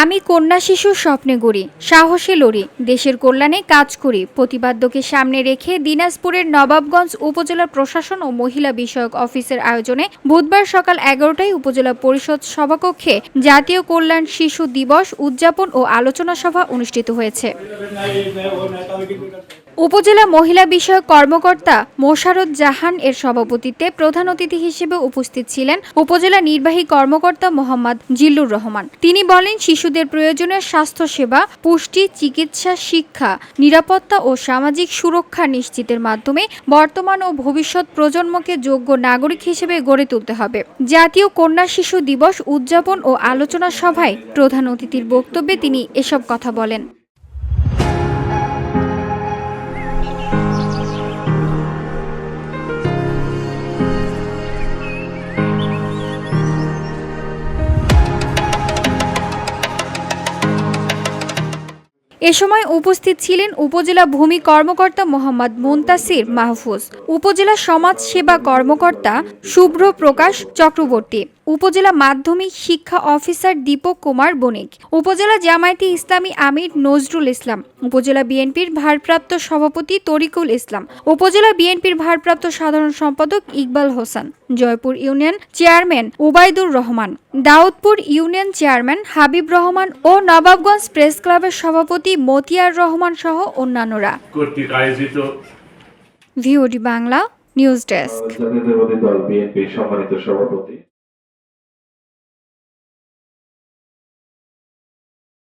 আমি কন্যা শিশুর স্বপ্নে গড়ি, সাহসে লড়ি, দেশের কল্যাণে কাজ করি প্রতিপাদ্যকে সামনে রেখে দিনাজপুরের নবাবগঞ্জ উপজেলা প্রশাসন ও মহিলা বিষয়ক অফিসের আয়োজনে বুধবার সকাল 11টায় উপজেলা পরিষদ সভাকক্ষে জাতীয় কল্যাণ শিশু দিবস উদযাপন ও আলোচনা সভা অনুষ্ঠিত হয়েছে। উপজেলা মহিলা বিষয়ক কর্মকর্তা মোশাররত জাহান এর সভাপতিত্বে প্রধান অতিথি হিসেবে উপস্থিত ছিলেন উপজেলা নির্বাহী কর্মকর্তা মোহাম্মদ জিল্লুর রহমান। তিনি বলেন, শিশুদের প্রয়োজনীয় স্বাস্থ্যসেবা, পুষ্টি, চিকিৎসা, শিক্ষা, নিরাপত্তা ও সামাজিক সুরক্ষা নিশ্চিতের মাধ্যমে বর্তমান ও ভবিষ্যৎ প্রজন্মকে যোগ্য নাগরিক হিসেবে গড়ে তুলতে হবে। জাতীয় কন্যা শিশু দিবস উদযাপন ও আলোচনা সভায় প্রধান অতিথির বক্তব্যে তিনি এসব কথা বলেন। এ সময় উপস্থিত ছিলেন উপজেলা ভূমি কর্মকর্তা মোহাম্মদ মুনতাসির মাহফুজ, উপজেলা সমাজ সেবা কর্মকর্তা শুভ্র প্রকাশ চক্রবর্তী, উপজেলা মাধ্যমিক শিক্ষা অফিসার দীপক কুমার বণিক, উপজেলা জামায়াতে ইসলামী আমির নজরুল ইসলাম, উপজেলা বিএনপির ভারপ্রাপ্ত সভাপতি তরিকুল ইসলাম, উপজেলা বিএনপির ভারপ্রাপ্ত সাধারণ সম্পাদক Iqbal Hossain, Joypur union chairman Ubaidur Rahman, Daudpur union chairman Habib Rahman ও নবাবগঞ্জ প্রেস ক্লাবের সভাপতি মতিয়ার রহমান সহ অন্যান্যরা। VOD Bangla news desk.